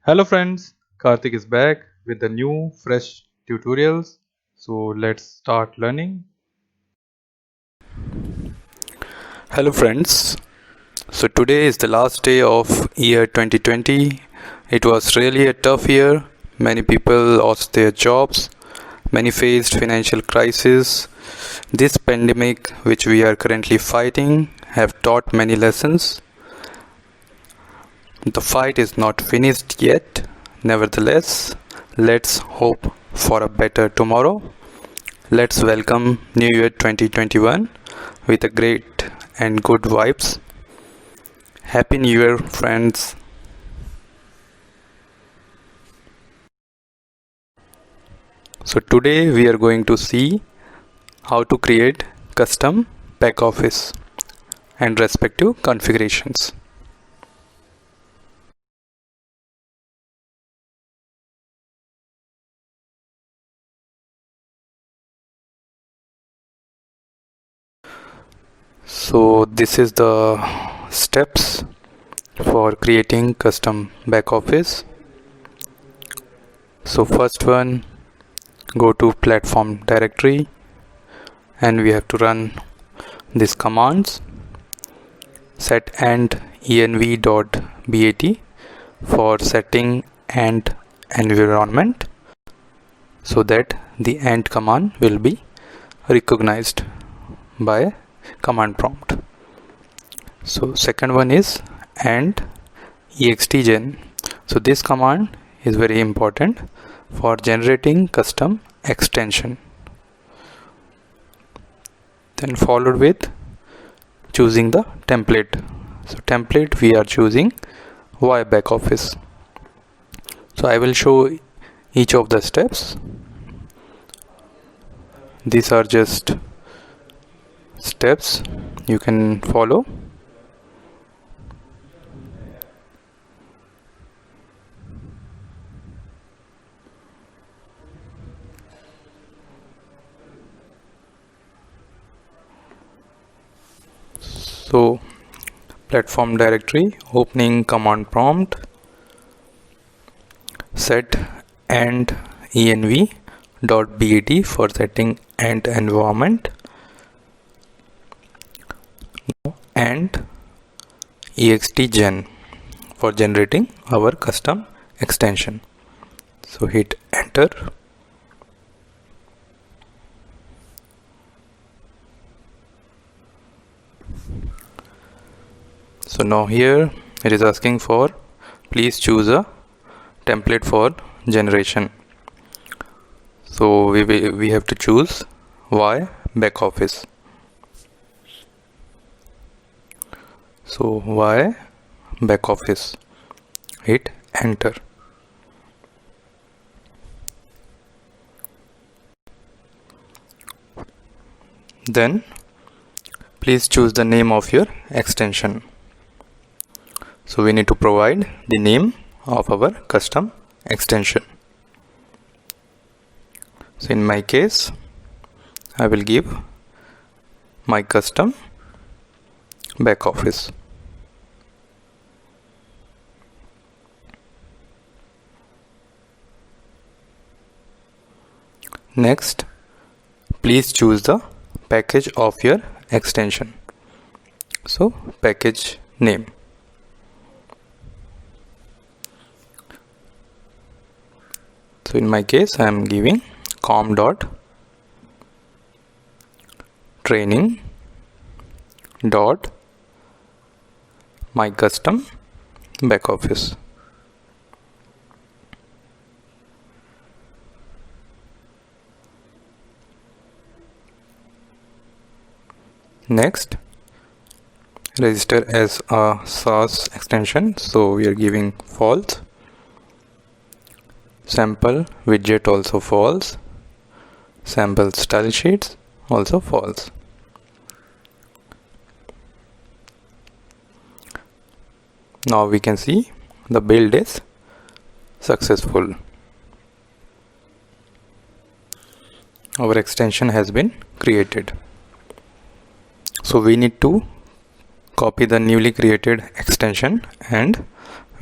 Hello friends, Karthik is back with the new fresh tutorials. So let's start learning. Hello friends. So today is the last day of year 2020. It was really a tough year. Many people lost their jobs. Many faced financial crisis. This pandemic which we are currently fighting have taught many lessons. The fight is not finished yet. Nevertheless, let's hope for a better tomorrow. Let's welcome New Year 2021 with a great and good vibes. Happy New Year, friends. So today we are going to see how to create custom Backoffice and respective configurations. So this is the steps for creating custom Backoffice. So first one, go to platform directory and we have to run these commands. Set and env.bat for setting and environment so that the end command will be recognized by command prompt. So second one is and extgen. So this command is very important for generating custom extension. Then followed with choosing the template. So template we are choosing ybackoffice. So I will show each of the steps. These are just steps you can follow. So platform directory, opening command prompt, set and env.bat for setting and environment, and extgen for generating our custom extension. So hit enter. So now here it is asking for please choose a template for generation. So we have to choose ybackoffice. So ybackoffice, hit enter. Then please choose the name of your extension. So we need to provide the name of our custom extension. So in my case, I will give my custom Backoffice. Next, please choose the package of your extension. So package name. So in my case, I am giving com.training.my custom Backoffice. Next, register as a SaaS extension. So we are giving false. Sample widget also false. Sample style sheets also false. Now we can see the build is successful. Our extension has been created. So we need to copy the newly created extension and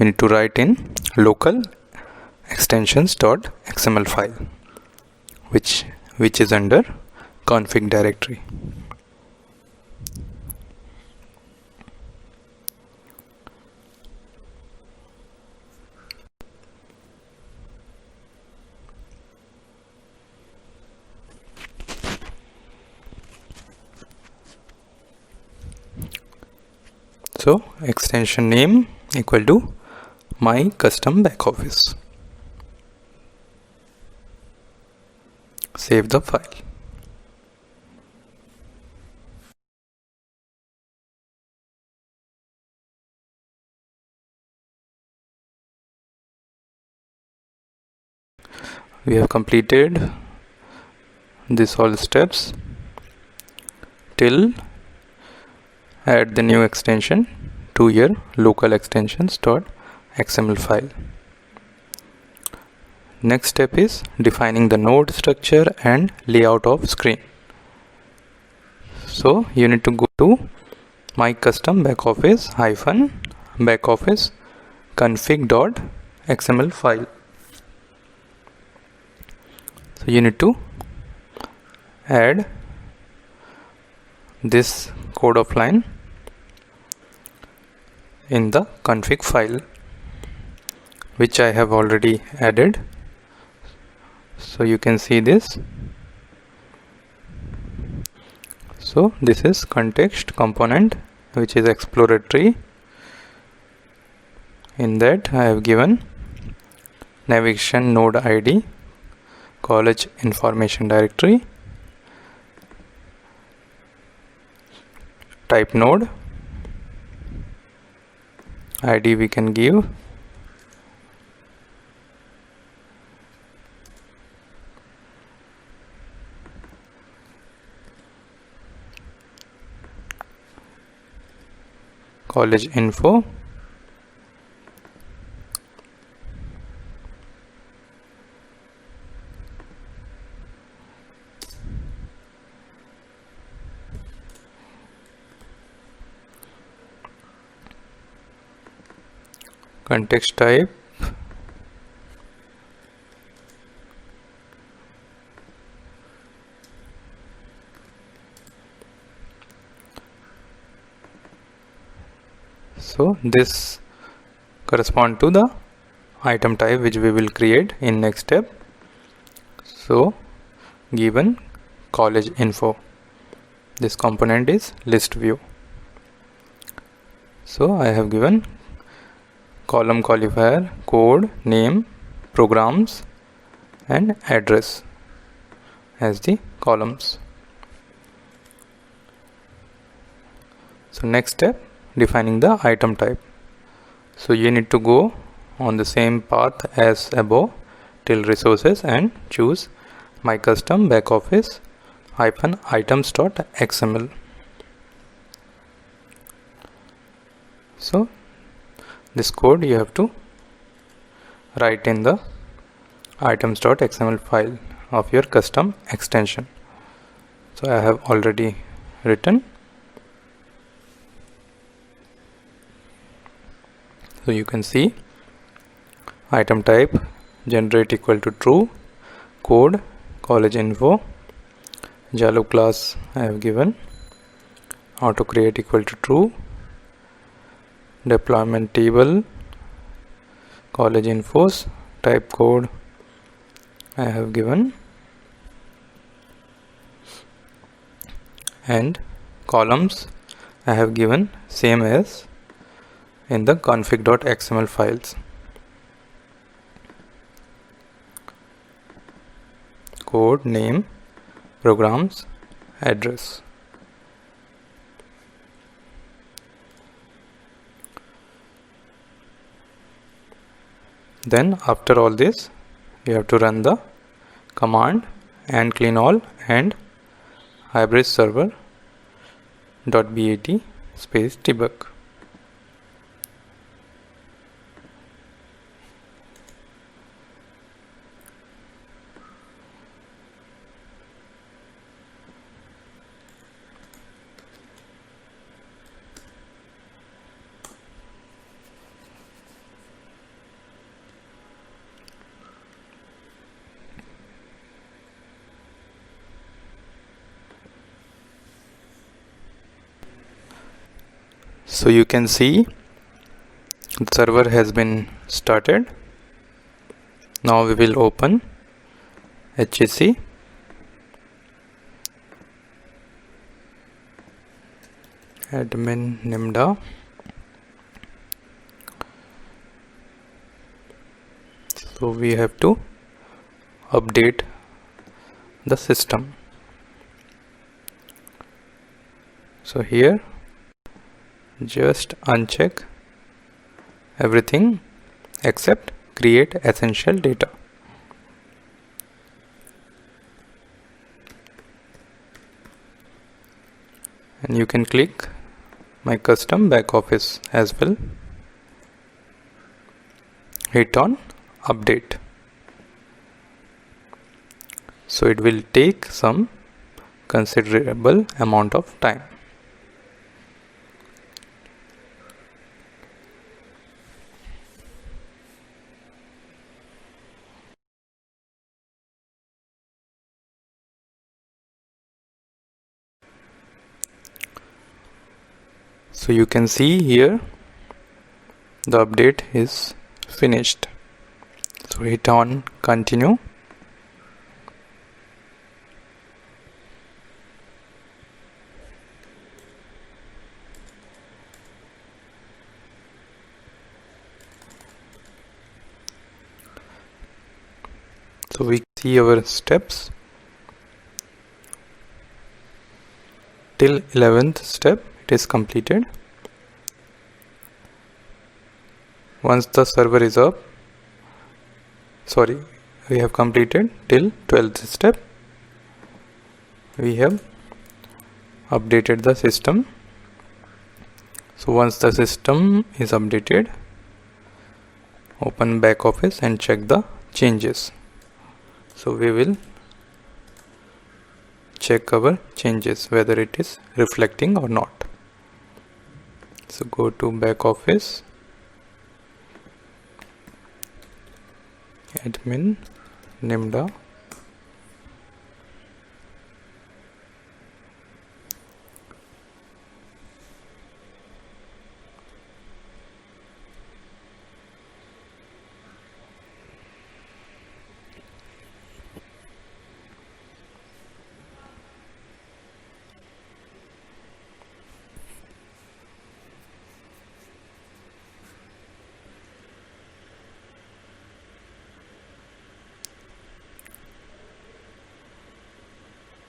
we need to write in local extensions.xml file, which is under config directory. So extension name equal to my custom backoffice. Save the file. We have completed this all steps till add the new extension to your local extensions.xml file. Next step is defining the node structure and layout of screen. So you need to go to my custom backoffice backoffice config.xml file. So you need to add this code of line in the config file, which I have already added. So you can see this. So this is context component, which is exploratory. In that I have given navigation node ID, college information directory, type node ID we can give, college info, context type, so this correspond to the item type which we will create in next step. So given college info, this component is list view. So I have given column qualifier, code, name, programs and address as the columns. So next step, defining the item type. So you need to go on the same path as above till resources and choose my custom backoffice items.xml. So this code you have to write in the items.xml file of your custom extension. So I have already written. So you can see item type generate equal to true, code college info, Jalo class I have given, auto create equal to true, deployment table college infos, type code I have given, and columns I have given same as in the config.xml files. Code, name, programs, address. Then after all this you have to run the command and clean all and Hybris server .bat space debug. So you can see the server has been started. Now we will open HAC. Admin Nimda. So we have to update the system. So here just uncheck everything except create essential data. And you can click my custom back office as well. Hit on update. So it will take some considerable amount of time. So you can see here the update is finished. So hit on continue. So we see our steps till 11th step it is completed. Once the server is up, we have completed till 12th step. We have updated the system. So once the system is updated, open back office and check the changes. So we will check our changes whether it is reflecting or not. So go to back office, admin Nimda,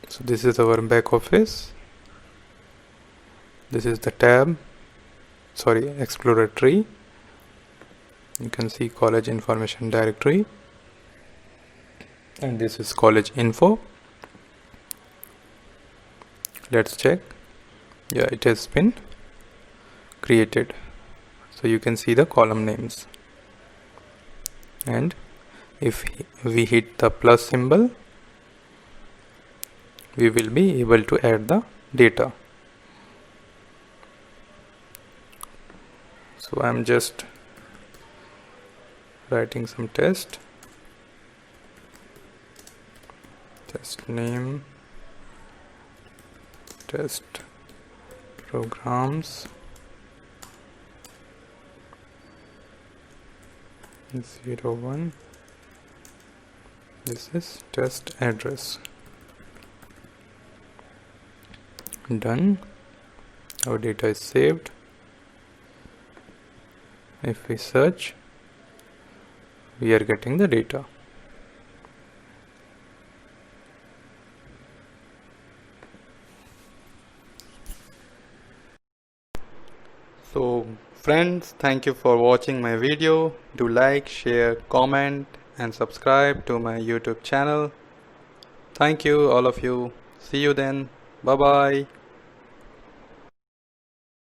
so this is our back office. This is the tab, Explorer tree. You can see college information directory, and this is college info. Let's check. Yeah, it has been created. So you can see the column names, and if we hit the plus symbol, we will be able to add the data. So I'm just writing some test name, test programs, 01. This is test address. Done. Our data is saved. If we search, we are getting the data. So friends, thank you for watching my video. Do like, share, comment and subscribe to my YouTube channel. Thank you all of you. See you then. Bye bye.